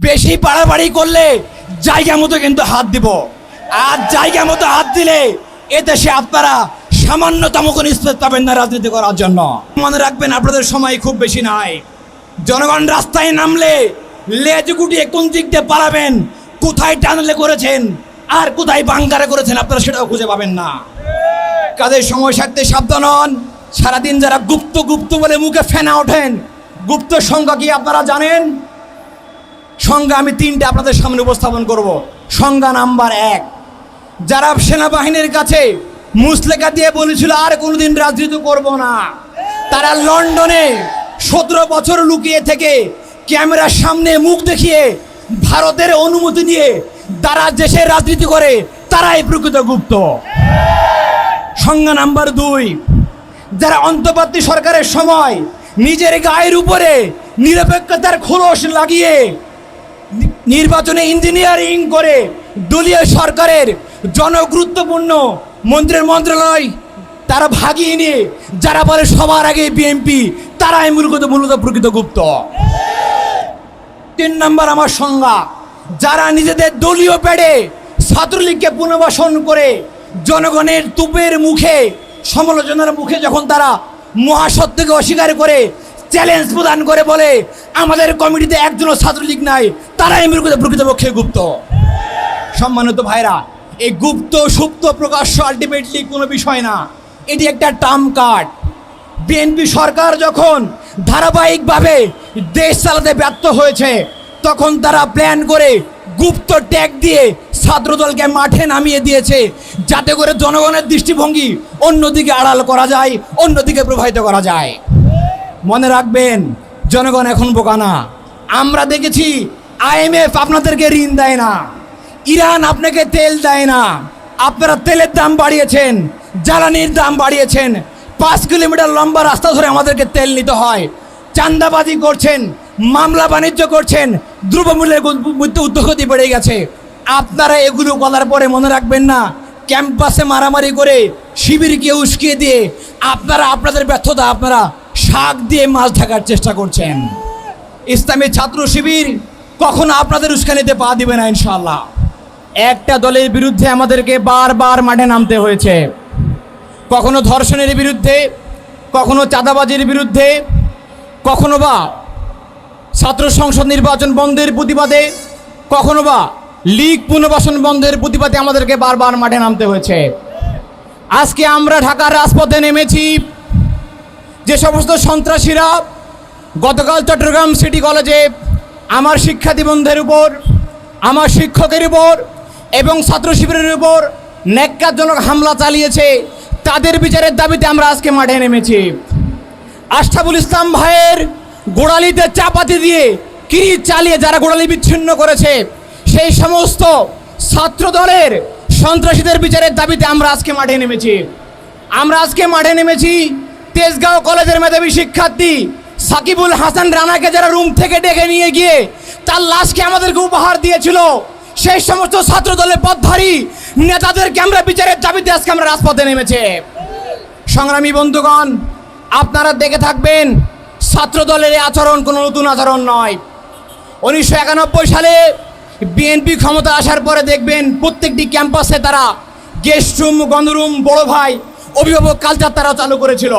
বেশি বাড়াবাড়ি করলে জায়গা মতো কিন্তু হাত দিব, আর জায়গা মতো হাত দিলে এদেশে আপনারা সামান্যতম কোনো স্পেস পাবেন না রাজনীতি করার জন্য। মনে রাখবেন, আপনাদের সময় খুব বেশি নাই। জনগণ রাস্তায় নামলে লেজ গুটিয়ে কোন দিক দিয়ে পালাবেন, কোথায় টানেলে করেছেন আর কোথায় বাঙ্কারে করেছেন আপনারা সেটাও খুঁজে পাবেন না। কাদের সময় সাথে সাবধান হন। সারাদিন যারা গুপ্ত গুপ্ত বলে মুখে ফেনা ওঠেন, গুপ্ত সংখ্যা কি আপনারা জানেন? সংজ্ঞা আমি 3টে আপনাদের সামনে উপস্থাপন করব। সংজ্ঞা নাম্বার 1, যারা সেনাবাহিনীর কাছে মুসলেখা দিয়ে বলেছিল আর কোনোদিন রাজনীতি করব না, তারা লন্ডনে 17 বছর লুকিয়ে থেকে ক্যামেরার সামনে মুখ দেখিয়ে ভারতের অনুমতি নিয়ে তারা দেশে রাজনীতি করে, তারাই প্রকৃত গুপ্ত। সংজ্ঞা নাম্বার 2, যারা অন্তর্বর্তী সরকারের সময় নিজের গায়ের উপরে নিরপেক্ষতার খোলস লাগিয়ে নির্বাচনে ইঞ্জিনিয়ারিং করে দলীয় সরকারের জনগুরুত্বপূর্ণ মন্ত্রীর মন্ত্রণালয় তারা ভাগিয়ে নিয়ে যারা বলে সবার আগে বিএনপি, তারাই মূলত প্রকৃত গুপ্ত। 3 নম্বর আমার সংজ্ঞা, যারা নিজেদের দলীয় প্যাডে ছাত্রলীগকে পুনর্বাসন করে জনগণের তুপের মুখে, সমালোচনার মুখে যখন তারা মহাসত্যকে অস্বীকার করে চ্যালেঞ্জ প্রদান করে বলে আমাদের কমিটিতে একজনও ছাত্রলীগ নাই, তারাই প্রকৃতপক্ষে গুপ্ত। সম্মানিত ভাইরা, এই গুপ্ত সুপ্ত প্রকাশ্য আলটিমেটলি কোনো বিষয় না, এটি একটা টার্ম কার্ড। বিএনপি সরকার যখন ধারাবাহিকভাবে দেশ চালাতে ব্যর্থ হয়েছে, তখন তারা প্ল্যান করে গুপ্ত ট্যাগ দিয়ে ছাত্রদলকে মাঠে নামিয়ে দিয়েছে, যাতে করে জনগণের দৃষ্টিভঙ্গি অন্যদিকে আড়াল করা যায়, অন্যদিকে প্রবাহিত করা যায়। মনে রাখবেন, জনগণ এখন বোকা না। আমরা দেখেছি IMF আপনাদেরকে ঋণ দেয় না, ইরান আপনাকে তেল দেয় না, আপনারা তেলের দাম বাড়িয়েছেন, জ্বালানির দাম বাড়িয়েছেন, 5 কিলোমিটার লম্বা রাস্তা ধরে আমাদেরকে তেল নিতে হয়, চাঁদাবাজি করছেন, মামলা বাণিজ্য করছেন, দ্রব্যমূল্যের ঊর্ধ্বগতি বেড়ে গেছে। আপনারা এগুলো বলার পরে মনে রাখবেন না, ক্যাম্পাসে মারামারি করে শিবিরকে উস্কিয়ে দিয়ে আপনারা আপনাদের ব্যর্থতা আপনারা শাক দিয়ে মাছ ঢাকার চেষ্টা করছেন। ইসলামী ছাত্র শিবির কখনো আপনাদের উস্কানিতে পা দিবে না ইনশাআল্লাহ। একটা দলের বিরুদ্ধে আমাদেরকে বারবার মাঠে নামতে হয়েছে, কখনো ধর্ষণের বিরুদ্ধে, কখনো চাঁদাবাজির বিরুদ্ধে, কখনো বা ছাত্র সংসদ নির্বাচন বন্ধের প্রতিবাদে, কখনো বা লীগ পুনর্বাসন বন্ধের প্রতিবাদে আমাদেরকে বারবার মাঠে নামতে হয়েছে। আজকে আমরা ঢাকার রাজপথে নেমেছি। যে সমস্ত সন্ত্রাসীরা গতকাল চট্টগ্রাম সিটি কলেজে আমার শিক্ষার্থী বন্ধুদের উপর, আমার শিক্ষকের উপর এবং ছাত্র শিবিরের উপর ন্যাক্কারজনক হামলা চালিয়েছে, তাদের বিচারের দাবিতে আমরা আজকে মাঠে নেমেছি। আশরাফুল ইসলাম ভাইয়ের গোড়ালিতে চাপাতি দিয়ে কিরিচ চালিয়ে যারা গোড়ালি বিচ্ছিন্ন করেছে, সেই সমস্ত ছাত্র দলের সন্ত্রাসীদের বিচারের দাবিতে আমরা আজকে মাঠে নেমেছি। আমরা আজকে মাঠে নেমেছি তেজগাঁও কলেজের মেধাবী শিক্ষার্থী সাকিবুল হাসান রানাকে যারা রুম থেকে ডেকে নিয়ে গিয়ে তার লাশকে আমাদেরকে উপহার দিয়েছিল, সেই সমস্ত ছাত্র দলের পথধারী নেতাদেরকে আমরা বিচারের দাবিতে আজকে আমরা রাজপথে নেমেছে। সংগ্রামী বন্ধুগণ, আপনারা দেখে থাকবেন, ছাত্র দলের এই আচরণ কোনো নতুন আচরণ নয়। 1991 সালে বিএনপি ক্ষমতা আসার পরে দেখবেন প্রত্যেকটি ক্যাম্পাসে তারা গেস্ট রুম, গণরুম, বড় ভাই, অভিভাবক কালচার তারা চালু করেছিল।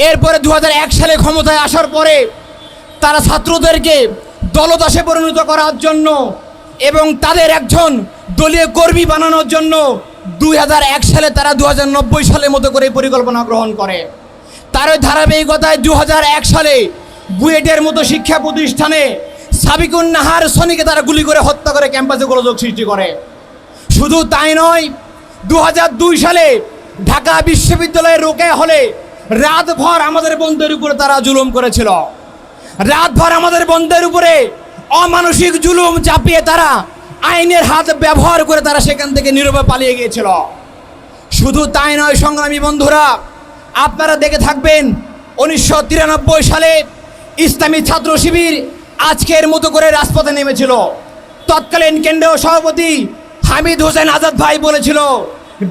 এরপরে 2001 সালে ক্ষমতায় আসার পরে তারা ছাত্রদেরকে দলদাসে পরিণত করার জন্য এবং তাদের একজন দলীয় কর্মী বানানোর জন্য 2001 সালে তারা 2090 সালের মতো করে পরিকল্পনা গ্রহণ করে। তার ওই ধারাবাহিকতায় 2001 সালে বুয়েটের মতো শিক্ষা প্রতিষ্ঠানে সাবিকুন নাহার সনিকে তারা গুলি করে হত্যা করে ক্যাম্পাসে গোলযোগ সৃষ্টি করে। শুধু তাই নয়, 2002 সালে ঢাকা বিশ্ববিদ্যালয়ের রোকেয়া হলে রাতভর আমাদের বন্ধুদের উপরে তারা জুলুম করেছিল। রাতভর আমাদের বন্ধুদের উপরে অমানসিক জুলুম চাপিয়ে তারা আইনের হাত ব্যবহার করে তারা সেখান থেকে নীরবে পালিয়ে গিয়েছিল। শুধু তাই নয় সংগ্রামী বন্ধুরা, আপনারা দেখে থাকবেন 1993 সালে ইসলামী ছাত্র শিবির আজকের মতো করে রাজপথে নেমেছিল। তৎকালীন কেন্দ্রীয় সভাপতি হামিদ হোসেন আজাদ ভাই বলেছিল,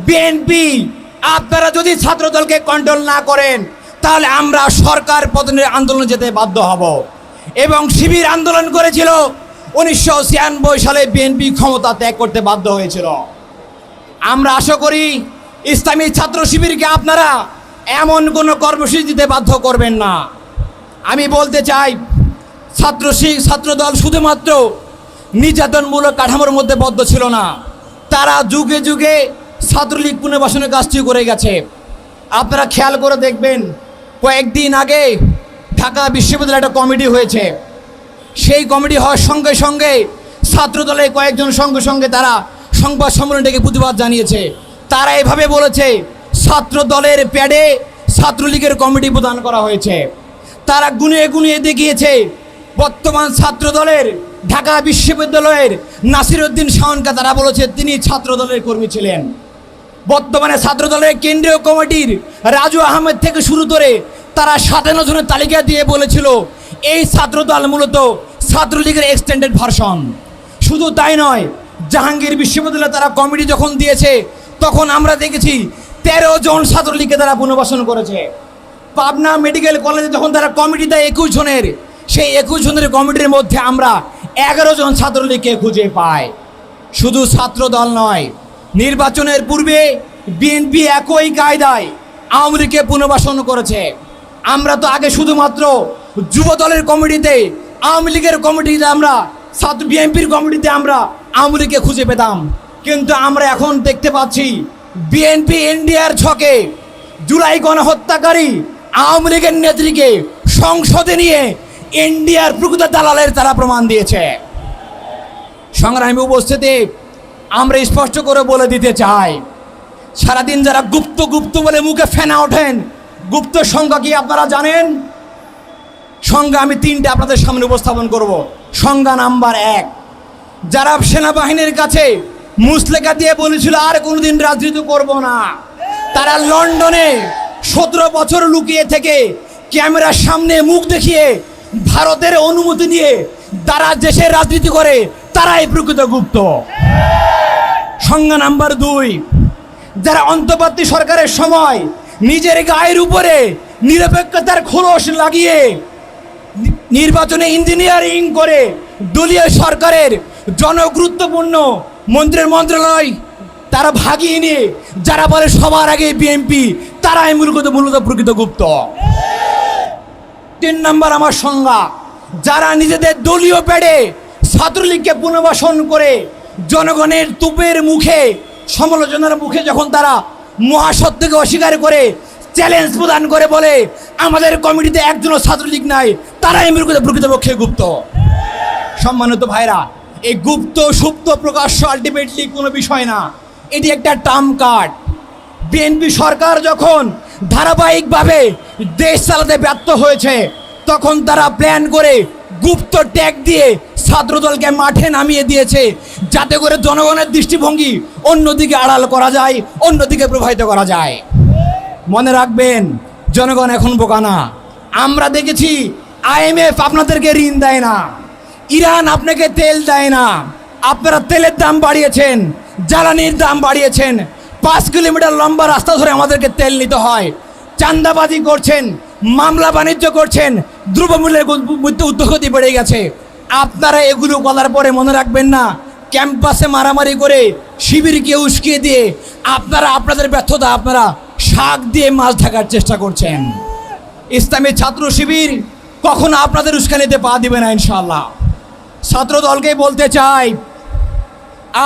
বিএনপি আপনারা যদি ছাত্রদলকে কন্ট্রোল না করেন তাহলে আমরা সরকার পতনের আন্দোলনে যেতে বাধ্য হব। এবং শিবির আন্দোলন করেছিল 1996 সালে বিএনপি ক্ষমতা ত্যাগ করতে বাধ্য হয়েছিল। আমরা আশা করি ইসলামী ছাত্র শিবিরকে আপনারা এমন কোনো কর্মসূচি দিতে বাধ্য করবেন না। আমি বলতে চাই, ছাত্রদল শুধুমাত্র নির্যাতনমূলক কাঠামোর মধ্যে বদ্ধ ছিল না, তারা যুগে যুগে ছাত্রলীগ পুনর্বাসনের কাজটি করে গেছে। আপনারা খেয়াল করে দেখবেন, কয়েকদিন আগে ঢাকা বিশ্ববিদ্যালয়ে একটা কমিটি হয়েছে। সেই কমিটি হওয়ার সঙ্গে সঙ্গে ছাত্রদলের কয়েকজন সঙ্গে সঙ্গে তারা সংবাদ সম্মেলন ডেকে প্রতিবাদ জানিয়েছে। তারা এভাবে বলেছে, ছাত্রদলের প্যাডে ছাত্রলীগের কমিটি প্রদান করা হয়েছে। তারা গুনিয়ে গুনিয়ে দেখিয়েছে বর্তমান ছাত্রদলের ঢাকা বিশ্ববিদ্যালয়ের নাসিরউদ্দিন শাওনকে তারা বলেছে তিনি ছাত্রদলের কর্মী ছিলেন। বর্তমানে ছাত্রদলের কেন্দ্রীয় কমিটির রাজু আহমেদ থেকে শুরু করে তারা 57 জনের তালিকা দিয়ে বলেছিল এই ছাত্রদল মূলত ছাত্রলীগের এক্সটেন্ডেড ভার্সন। শুধু তাই নয়, জাহাঙ্গীর বিশ্ববিদ্যালয়ে তারা কমিটি যখন দিয়েছে তখন আমরা দেখেছি 13 জন ছাত্রলীগকে তারা পুনর্বাসন করেছে। পাবনা মেডিকেল কলেজে যখন তারা কমিটি দেয় 21 জনের, সেই 21 জনের কমিটির মধ্যে আমরা 11 জন ছাত্রলীগকে খুঁজে পাই। শুধু ছাত্রদল নয়, নির্বাচনের পূর্বে বিএনপি একই কায়দায় আওয়ামী লীগকে পুনর্বাসন করেছে। আমরা তো আগে শুধুমাত্র যুব দলের কমিটিতে, আওয়ামী লীগের কমিটিতে, আমরা বিএনপির কমিটিতে আমরা আওয়ামী লীগকে খুঁজে পেতাম, কিন্তু আমরা এখন দেখতে পাচ্ছি বিএনপি ইন্ডিয়ার ছকে জুলাই গণহত্যাকারী আওয়ামী লীগের নেত্রীকে সংসদে নিয়ে ইন্ডিয়ার প্রকৃত দালালের তারা প্রমাণ দিয়েছে। সংগ্রামী উপস্থিতি, আমরা স্পষ্ট করে বলে দিতে চাই, সারাদিন যারা গুপ্ত গুপ্ত বলে মুখে ফেনা ওঠেন, গুপ্ত সংখ্যা কি আপনারা জানেন? সংখ্যা আমি 3টে আপনাদের সামনে উপস্থাপন করব। সংখ্যা নাম্বার 1, যারা সেনাবাহিনীর কাছে মুসলেখা দিয়ে বলেছিল আর কোনোদিন রাজনীতি করব না, তারা লন্ডনে 17 বছর লুকিয়ে থেকে ক্যামেরার সামনে মুখ দেখিয়ে ভারতের অনুমতি নিয়ে তারা দেশে রাজনীতি করে, তারাই প্রকৃত গুপ্ত। সংজ্ঞা নাম্বার 2, যারা অন্তর্বর্তী সরকারের সময় নিজের গায়ের উপরে নিরপেক্ষতার খোলস লাগিয়ে নির্বাচনে ইঞ্জিনিয়ারিং করে দলীয় সরকারের জনগুরুত্বপূর্ণ মন্ত্রণালয় তারা ভাগিয়ে নিয়ে যারা বলে সবার আগে বিএনপি, তারাই মূলত প্রকৃত গুপ্ত। 3 নম্বর আমার সংজ্ঞা, যারা নিজেদের দলীয় প্যাডে ছাত্রলীগকে পুনর্বাসন করে জনগণের তুপের মুখে, সমালোচনার মুখে যখন তারা মহাসত্যকে অস্বীকার করে চ্যালেঞ্জ প্রদান করে বলে আমাদের কমিটিতে একজনও ছাত্রলীগ নাই, তারাই প্রকৃতপক্ষে গুপ্ত। সম্মানিত ভাইরা, এই গুপ্ত সুপ্ত প্রকাশ্য আলটিমেটলি কোনো বিষয় না, এটি একটা টার্ম কার্ড। বিএনপি সরকার যখন ধারাবাহিকভাবে দেশ চালাতে ব্যর্থ হয়েছে, তখন তারা প্ল্যান করে গুপ্ত ট্যাগ দিয়ে ছাত্রদলকে মাঠে নামিয়ে দিয়েছে, যাতে করে জনগণের দৃষ্টিভঙ্গি অন্যদিকে আড়াল করা যায়, অন্যদিকে প্রবাহিত করা যায়। মনে রাখবেন, জনগণ এখন বোকা না। আমরা দেখেছি IMF আপনাদেরকে ঋণ দেয় না, ইরান আপনাকে তেল দেয় না, আপনারা তেলের দাম বাড়িয়েছেন, জ্বালানির দাম বাড়িয়েছেন, 5 কিলোমিটার লম্বা রাস্তা ধরে আমাদেরকে তেল নিতে হয়, চাঁদাবাজি করছেন, মামলা বাণিজ্য করছেন, দ্রব্যমূল্যের ঊর্ধ্বগতি বেড়ে গেছে। আপনারা এগুলো বলার পরে মনে রাখবেন না, ক্যাম্পাসে মারামারি করে শিবিরকে উস্কিয়ে দিয়ে আপনারা আপনাদের ব্যর্থতা আপনারা শাক দিয়ে মাছ ঢাকার চেষ্টা করছেন। ইসলামী ছাত্র শিবির কখনো আপনাদের উস্কানিতে পা দিবে না ইনশাআল্লাহ। ছাত্র দলকে বলতে চাই,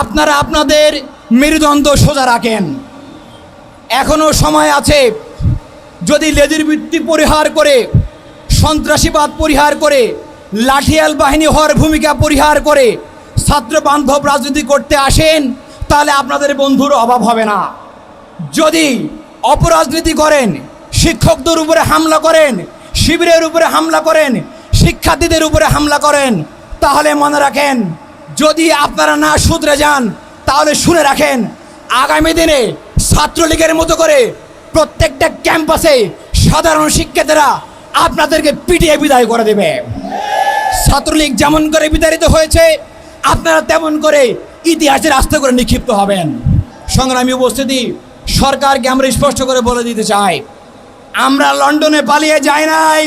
আপনারা আপনাদের মেরুদণ্ড সোজা রাখেন, এখনো সময় আছে। যদি লেজের বৃত্তি পরিহার করে, সন্ত্রাসীবাদ পরিহার করে, লাঠিয়াল বাহিনী হওয়ার ভূমিকা পরিহার করে ছাত্র বান্ধব রাজনীতি করতে আসেন, তাহলে আপনাদের বন্ধুর অভাব হবে না। যদি অপরাজনীতি করেন, শিক্ষকদের উপরে হামলা করেন, শিবিরের উপরে হামলা করেন, শিক্ষার্থীদের উপরে হামলা করেন, তাহলে মনে রাখেন, যদি আপনারা না শুধরে যান, তাহলে শুনে রাখেন, আগামী দিনে ছাত্রলীগের মতো করে প্রত্যেকটা ক্যাম্পাসে সাধারণ শিক্ষার্থীরা আপনাদেরকে পিটিয়ে বিদায় করে দেবে। ছাত্রলীগ যেমন করে বিতাড়িত হয়েছে, আপনারা তেমন করে ইতিহাসের আস্তে করে নিক্ষিপ্ত হবেন। সংগ্রামী উপস্থিতি, সরকারকে আমরা স্পষ্ট করে বলে দিতে চাই, আমরা লন্ডনে পালিয়ে যাই নাই,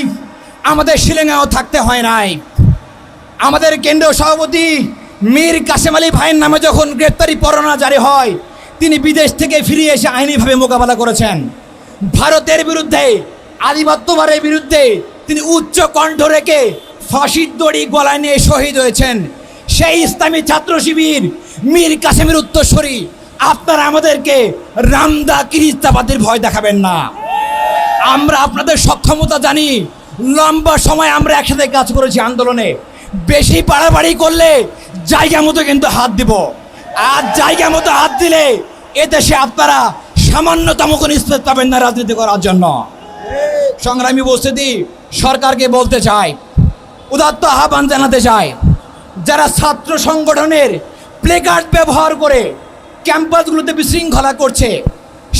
আমাদের শিলংয়েও থাকতে হয় নাই। আমাদের কেন্দ্রীয় সভাপতি মীর কাসেম আলী ভাইয়ের নামে যখন গ্রেপ্তারি পরোয়ানা জারি হয়, তিনি বিদেশ থেকে ফিরে এসে আইনিভাবে মোকাবেলা করেছেন। ভারতের বিরুদ্ধে, আধিপত্যবাদের বিরুদ্ধে তিনি উচ্চ কণ্ঠ রেখে ফাঁসির দড়ি গলায় নিয়ে শহীদ হয়েছেন। সেই ইসলামী ছাত্র শিবির মীর কাসেমের উত্তরসূরি আপনারা আমাদেরকে রামদা কিরিস্তাবাদের ভয় দেখাবেন না। আমরা আপনাদের সক্ষমতা জানি, লম্বা সময় আমরা একসাথে কাজ করেছি আন্দোলনে। বেশি বাড়াবাড়ি করলে জায়গা মতো কিন্তু হাত দিব, আর জায়গা মতো হাত দিলে এদেশে আপনারা সামান্যতম কোনো স্পেস পাবেন না রাজনীতি করার জন্য। সংগ্রামী উপস্থিতি, সরকারকে বলতে চাই, উদাত্ত আহ্বান জানাতে চাই, যারা ছাত্র সংগঠনের প্লেকার্ড ব্যবহার করে ক্যাম্পাসগুলোতে বিশৃঙ্খলা করছে,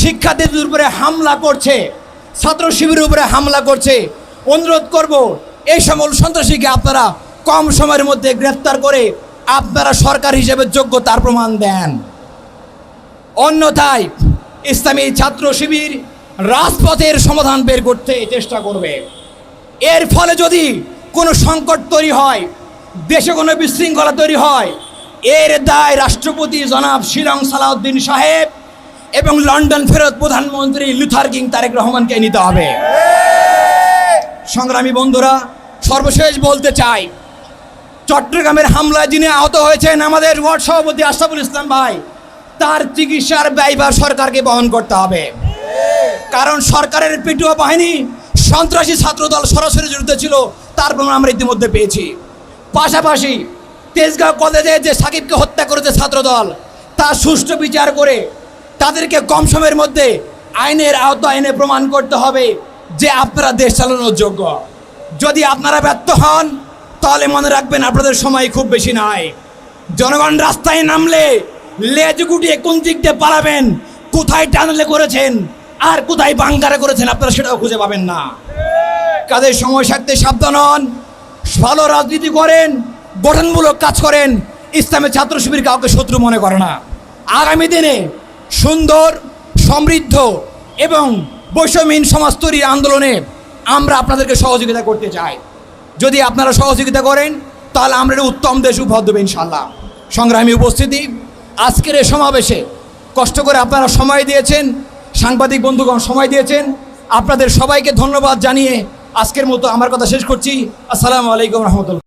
শিক্ষার্থীদের উপরে হামলা করছে, ছাত্র শিবিরের উপরে হামলা করছে, অনুরোধ করব এই সমস্ত সন্ত্রাসীকে আপনারা কম সময়ের মধ্যে গ্রেফতার করে আপনারা সরকার হিসেবে যোগ্যতার প্রমাণ দেন। অন্যথায় ইসলামী ছাত্র শিবির রাজপথের সমাধান বের করতে চেষ্টা করবে। এর ফলে যদি কোনো সংকট তৈরি হয়, দেশে কোনো বিশৃঙ্খলা তৈরি হয়, এর দায় রাষ্ট্রপতি জনাব শিলং সালাউদ্দিন সাহেব এবং লন্ডন ফেরত প্রধানমন্ত্রী লুথার কিং তারেক রহমানকে নিতে হবে। সংগ্রামী বন্ধুরা, সর্বশেষ বলতে চাই, চট্টগ্রামের হামলায় যিনি আহত হয়েছেন আমাদের ওয়ার্ড সভাপতি আশরাফুল ইসলাম ভাই, তার চিকিৎসার ব্যয়ভার সরকারকে বহন করতে হবে। কারণ সরকারের পিটুয়া বাহিনী সন্ত্রাসী ছাত্রদল সরাসরি জড়িত ছিল, তার প্রমাণ আমরা ইতিমধ্যে পেয়েছি। পাশাপাশি তেজগাঁও কলেজে যে সাকিবকে হত্যা করেছে ছাত্রদল, তার সুষ্ঠু বিচার করে তাদেরকে কম সময়ের মধ্যে আইনের আওতায় এনে প্রমাণ করতে হবে যে আপনারা দেশ চালানোর যোগ্য। যদি আপনারা ব্যর্থ হন তাহলে মনে রাখবেন আপনাদের সময় খুব বেশি নাই। জনগণ রাস্তায় নামলে লেজ গুটিয়ে কোন দিক দিয়ে পালাবেন, কোথায় টানেলে করেছেন আর কোথায় বাঙ্কারে করেছেন আপনারা সেটাও খুঁজে পাবেন না। কাদের সময় থাকতে সাবধান হন, ভালো রাজনীতি করেন, গঠনমূলক কাজ করেন। ইসলামের ছাত্র শিবির কাউকে শত্রু মনে করে না। আগামী দিনে সুন্দর, সমৃদ্ধ এবং বৈষম্যহীন সমাজ তৈরির আন্দোলনে আমরা আপনাদেরকে সহযোগিতা করতে চাই। যদি আপনারা সহযোগিতা করেন তাহলে আমরা উত্তম দেশ উপহার দেব ইনশাল্লাহ। সংগ্রামী উপস্থিতি, আজকের এই সমাবেশে কষ্ট করে আপনারা সময় দিয়েছেন, সাংবাদিক বন্ধুগণ সময় দিয়েছেন, আপনাদের সবাইকে ধন্যবাদ জানিয়ে আজকের মতো আমার কথা শেষ করছি। আসসালামু আলাইকুম রহমতুল্লাহ।